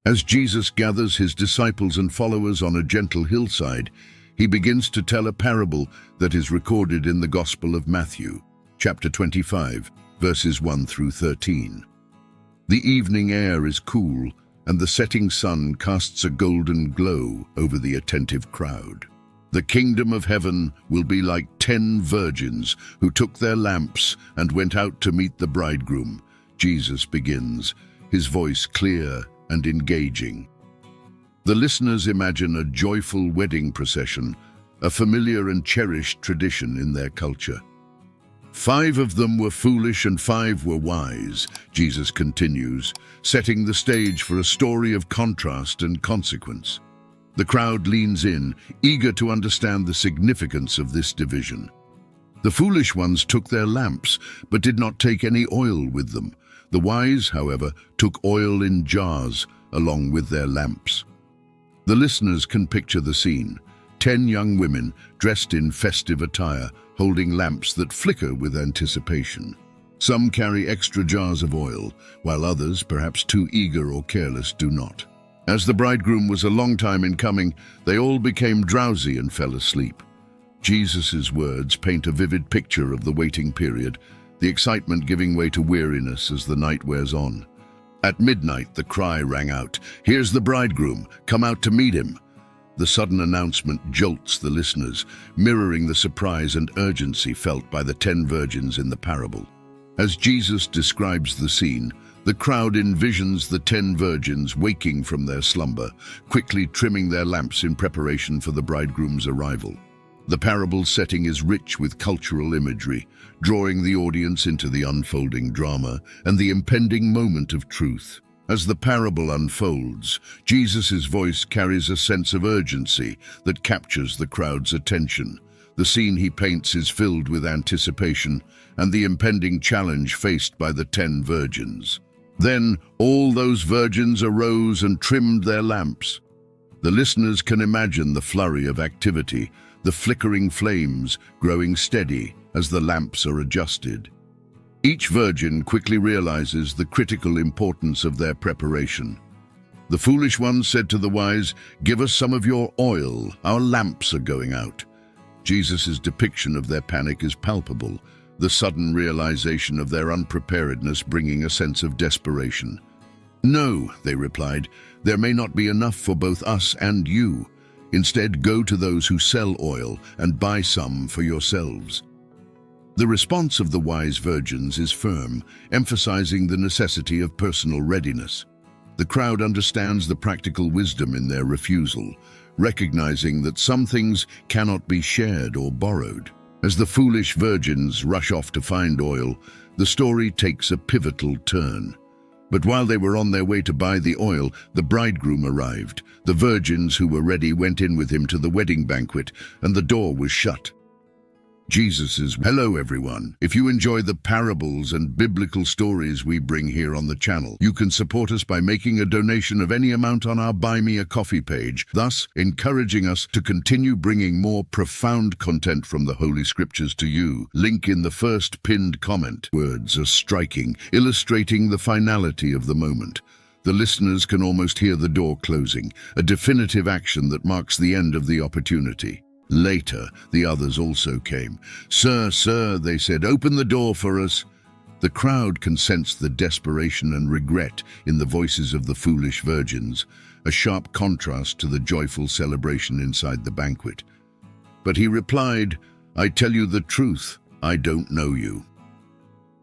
As Jesus gathers his disciples and followers on a gentle hillside, he begins to tell a parable that is recorded in the Gospel of Matthew, chapter 25, verses 1 through 13. The evening air is cool, and the setting sun casts a golden glow over the attentive crowd. The kingdom of heaven will be like 10 virgins who took their lamps and went out to meet the bridegroom. Jesus begins, his voice clear and engaging. The listeners imagine a joyful wedding procession, a familiar and cherished tradition in their culture. 5 of them were foolish and 5 were wise, Jesus continues, setting the stage for a story of contrast and consequence. The crowd leans in, eager to understand the significance of this division. The foolish ones took their lamps, but did not take any oil with them. The wise, however, took oil in jars, along with their lamps. The listeners can picture the scene. 10 young women, dressed in festive attire, holding lamps that flicker with anticipation. Some carry extra jars of oil, while others, perhaps too eager or careless, do not. As the bridegroom was a long time in coming, they all became drowsy and fell asleep. Jesus' words paint a vivid picture of the waiting period, the excitement giving way to weariness as the night wears on. At midnight, the cry rang out, "Here's the bridegroom, come out to meet him." The sudden announcement jolts the listeners, mirroring the surprise and urgency felt by the 10 virgins in the parable. As Jesus describes the scene, the crowd envisions the 10 virgins waking from their slumber, quickly trimming their lamps in preparation for the bridegroom's arrival. The parable's setting is rich with cultural imagery, drawing the audience into the unfolding drama and the impending moment of truth. As the parable unfolds, Jesus' voice carries a sense of urgency that captures the crowd's attention. The scene he paints is filled with anticipation and the impending challenge faced by the 10 virgins. Then all those virgins arose and trimmed their lamps. The listeners can imagine the flurry of activity, the flickering flames growing steady as the lamps are adjusted. Each virgin quickly realizes the critical importance of their preparation. The foolish ones said to the wise, "Give us some of your oil, our lamps are going out." Jesus' depiction of their panic is palpable, the sudden realization of their unpreparedness bringing a sense of desperation. "No," they replied, "there may not be enough for both us and you. Instead, go to those who sell oil and buy some for yourselves." The response of the wise virgins is firm, emphasizing the necessity of personal readiness. The crowd understands the practical wisdom in their refusal, recognizing that some things cannot be shared or borrowed. As the foolish virgins rush off to find oil, the story takes a pivotal turn. But while they were on their way to buy the oil, the bridegroom arrived. The virgins who were ready went in with him to the wedding banquet, and the door was shut. Hello everyone. If you enjoy the parables and biblical stories we bring here on the channel, you can support us by making a donation of any amount on our Buy Me a Coffee page, thus encouraging us to continue bringing more profound content from the Holy Scriptures to you. Link in the first pinned comment. Words are striking, illustrating the finality of the moment. The listeners can almost hear the door closing, a definitive action that marks the end of the opportunity. Later, the others also came. Sir, they said, "open the door for us." The crowd can sense the desperation and regret in the voices of the foolish virgins, a sharp contrast to the joyful celebration inside the banquet. But he replied, "I tell you the truth, I don't know you."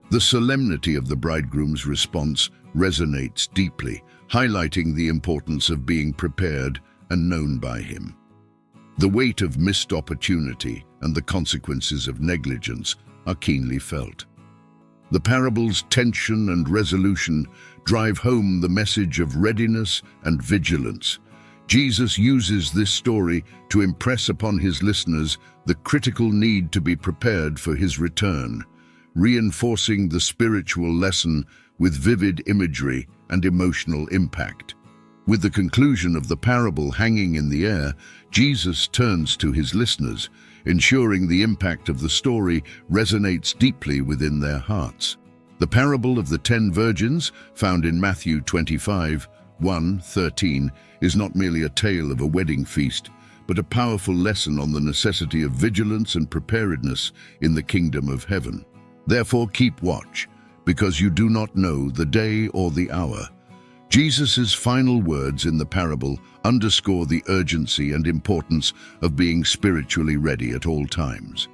The solemnity of the bridegroom's response resonates deeply, highlighting the importance of being prepared and known by him. The weight of missed opportunity and the consequences of negligence are keenly felt. The parable's tension and resolution drive home the message of readiness and vigilance. Jesus uses this story to impress upon his listeners the critical need to be prepared for his return, reinforcing the spiritual lesson with vivid imagery and emotional impact. With the conclusion of the parable hanging in the air, Jesus turns to his listeners, ensuring the impact of the story resonates deeply within their hearts. The parable of the 10 virgins, found in Matthew 25, 1:13 is not merely a tale of a wedding feast, but a powerful lesson on the necessity of vigilance and preparedness in the kingdom of heaven. Therefore keep watch, because you do not know the day or the hour. Jesus' final words in the parable underscore the urgency and importance of being spiritually ready at all times.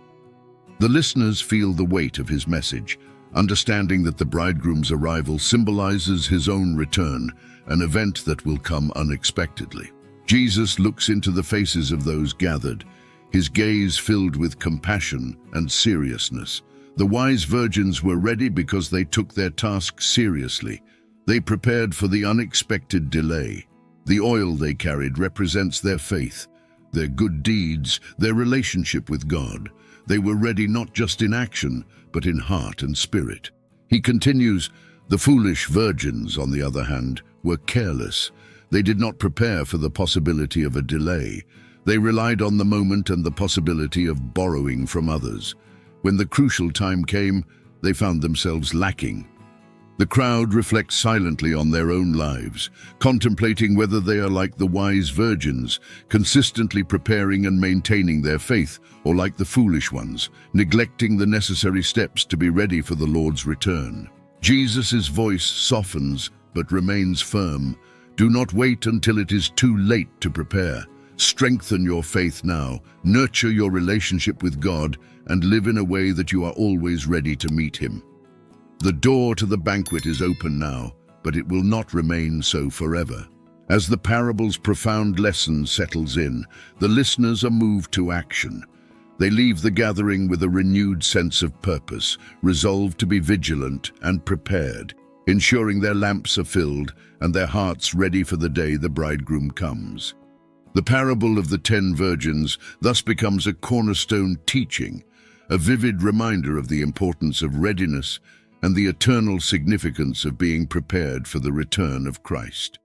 The listeners feel the weight of his message, understanding that the bridegroom's arrival symbolizes his own return, an event that will come unexpectedly. Jesus looks into the faces of those gathered, his gaze filled with compassion and seriousness. The wise virgins were ready because they took their task seriously. They prepared for the unexpected delay. The oil they carried represents their faith, their good deeds, their relationship with God. They were ready not just in action, but in heart and spirit. He continues, the foolish virgins, on the other hand, were careless. They did not prepare for the possibility of a delay. They relied on the moment and the possibility of borrowing from others. When the crucial time came, they found themselves lacking. The crowd reflects silently on their own lives, contemplating whether they are like the wise virgins, consistently preparing and maintaining their faith, or like the foolish ones, neglecting the necessary steps to be ready for the Lord's return. Jesus' voice softens but remains firm. Do not wait until it is too late to prepare. Strengthen your faith now, nurture your relationship with God, and live in a way that you are always ready to meet Him. The door to the banquet is open now, but it will not remain so forever. As the parable's profound lesson settles in, the listeners are moved to action. They leave the gathering with a renewed sense of purpose, resolved to be vigilant and prepared, ensuring their lamps are filled and their hearts ready for the day the bridegroom comes. The parable of the 10 virgins thus becomes a cornerstone teaching, a vivid reminder of the importance of readiness and the eternal significance of being prepared for the return of Christ.